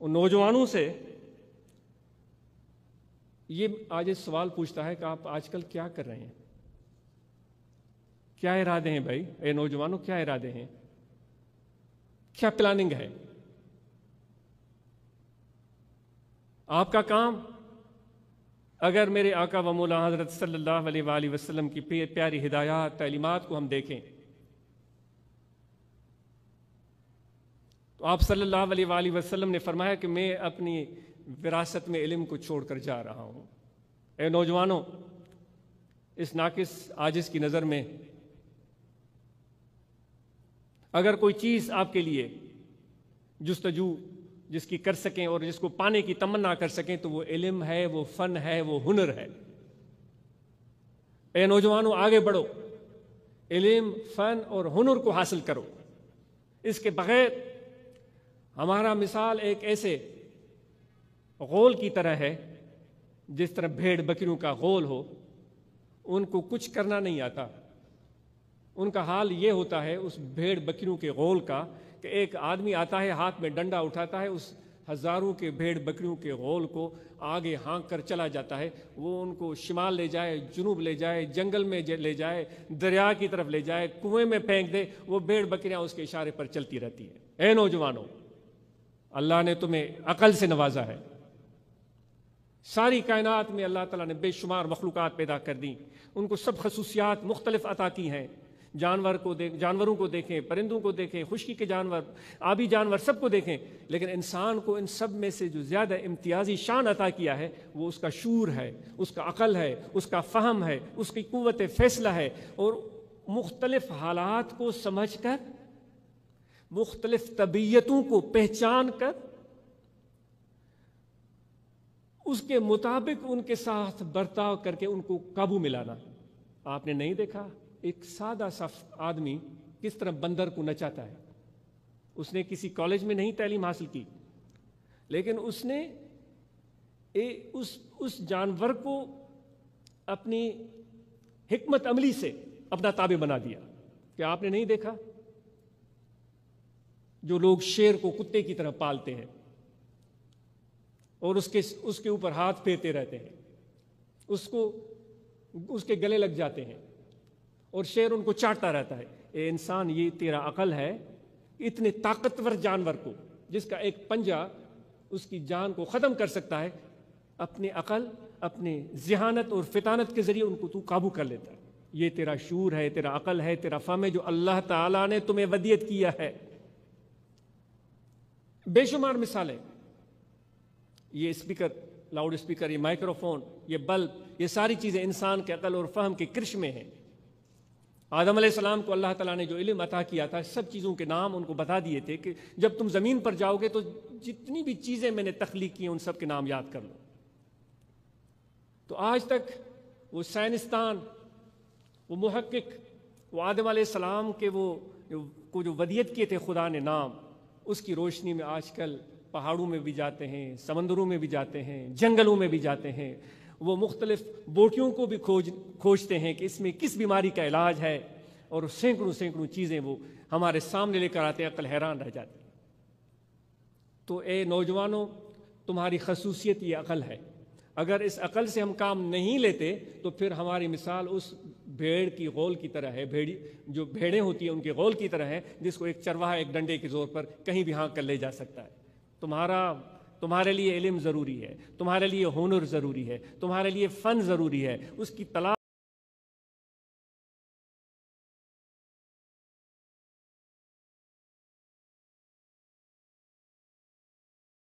ان نوجوانوں سے یہ آج اس سوال پوچھتا ہے کہ آپ آج کل کیا کر رہے ہیں؟ کیا ارادے ہیں بھائی؟ اے نوجوانوں، کیا ارادے ہیں؟ کیا پلاننگ ہے آپ کا کام؟ اگر میرے آقا و مولا حضرت صلی اللہ علیہ وآلہ وسلم کی پیاری ہدایات، تعلیمات کو ہم دیکھیں تو آپ صلی اللہ علیہ وآلہ وسلم نے فرمایا کہ میں اپنی وراثت میں علم کو چھوڑ کر جا رہا ہوں۔ اے نوجوانوں، اس ناقص عاجز کی نظر میں اگر کوئی چیز آپ کے لیے جستجو جس کی کر سکیں اور جس کو پانے کی تمنا کر سکیں تو وہ علم ہے، وہ فن ہے، وہ ہنر ہے۔ اے نوجوانوں، آگے بڑھو، علم، فن اور ہنر کو حاصل کرو۔ اس کے بغیر ہمارا مثال ایک ایسے غول کی طرح ہے، جس طرح بھیڑ بکریوں کا غول ہو، ان کو کچھ کرنا نہیں آتا۔ ان کا حال یہ ہوتا ہے اس بھیڑ بکریوں کے غول کا کہ ایک آدمی آتا ہے، ہاتھ میں ڈنڈا اٹھاتا ہے، اس ہزاروں کے بھیڑ بکریوں کے غول کو آگے ہانک کر چلا جاتا ہے۔ وہ ان کو شمال لے جائے، جنوب لے جائے، جنگل میں لے جائے، دریا کی طرف لے جائے، کنویں میں پھینک دے، وہ بھیڑ بکریاں اس کے اشارے پر چلتی رہتی ہیں۔ اے نوجوانوں، اللہ نے تمہیں عقل سے نوازا ہے۔ ساری کائنات میں اللہ تعالیٰ نے بے شمار مخلوقات پیدا کر دیں، ان کو سب خصوصیات مختلف عطا کی ہیں۔ جانوروں کو دیکھیں، پرندوں کو دیکھیں، خشکی کے جانور، آبی جانور، سب کو دیکھیں، لیکن انسان کو ان سب میں سے جو زیادہ امتیازی شان عطا کیا ہے وہ اس کا شعور ہے، اس کا عقل ہے، اس کا فہم ہے، اس کی قوت فیصلہ ہے، اور مختلف حالات کو سمجھ کر، مختلف طبیعتوں کو پہچان کر اس کے مطابق ان کے ساتھ برتاؤ کر کے ان کو قابو میں لانا۔ آپ نے نہیں دیکھا ایک سادہ سا آدمی کس طرح بندر کو نچاتا ہے؟ اس نے کسی کالج میں نہیں تعلیم حاصل کی، لیکن اس نے اس جانور کو اپنی حکمت عملی سے اپنا تابع بنا دیا۔ کہ آپ نے نہیں دیکھا جو لوگ شیر کو کتے کی طرح پالتے ہیں اور اس کے اوپر ہاتھ پھیرتے رہتے ہیں، اس کے گلے لگ جاتے ہیں اور شیر ان کو چاٹتا رہتا ہے۔ اے انسان، یہ تیرا عقل ہے؟ اتنے طاقتور جانور کو جس کا ایک پنجہ اس کی جان کو ختم کر سکتا ہے، اپنے عقل، اپنے ذہانت اور فطانت کے ذریعے ان کو تو قابو کر لیتا ہے۔ یہ تیرا شعور ہے، تیرا عقل ہے، تیرا فہم ہے جو اللہ تعالیٰ نے تمہیں ودیت کیا ہے۔ بے شمار مثالیں، یہ اسپیکر، لاؤڈ اسپیکر، یہ مائکروفون، یہ بلب، یہ ساری چیزیں انسان کے عقل اور فہم کے کرش میں ہیں۔ آدم علیہ السلام کو اللہ تعالیٰ نے جو علم عطا کیا تھا، سب چیزوں کے نام ان کو بتا دیے تھے کہ جب تم زمین پر جاؤ گے تو جتنی بھی چیزیں میں نے تخلیق کی ہیں ان سب کے نام یاد کر لو۔ تو آج تک وہ سائنسدان، وہ محقق، وہ آدم علیہ السلام کے وہ جو ودیت کیے تھے خدا نے نام، اس کی روشنی میں آج کل پہاڑوں میں بھی جاتے ہیں، سمندروں میں بھی جاتے ہیں، جنگلوں میں بھی جاتے ہیں، وہ مختلف بوٹیوں کو بھی کھوجتے ہیں کہ اس میں کس بیماری کا علاج ہے، اور سینکڑوں چیزیں وہ ہمارے سامنے لے کر آتے ہیں، عقل حیران رہ جاتی ہے۔ تو اے نوجوانوں، تمہاری خصوصیت یہ عقل ہے۔ اگر اس عقل سے ہم کام نہیں لیتے تو پھر ہماری مثال اس بھیڑ کی غول کی طرح ہے، جو بھیڑیں ہوتی ہیں ان کے غول کی طرح ہے، جس کو ایک چرواہا ایک ڈنڈے کے زور پر کہیں بھی ہانک کر لے جا سکتا ہے۔ تمہارے لیے علم ضروری ہے، تمہارے لیے ہنر ضروری ہے، تمہارے لیے فن ضروری ہے، اس کی تلاش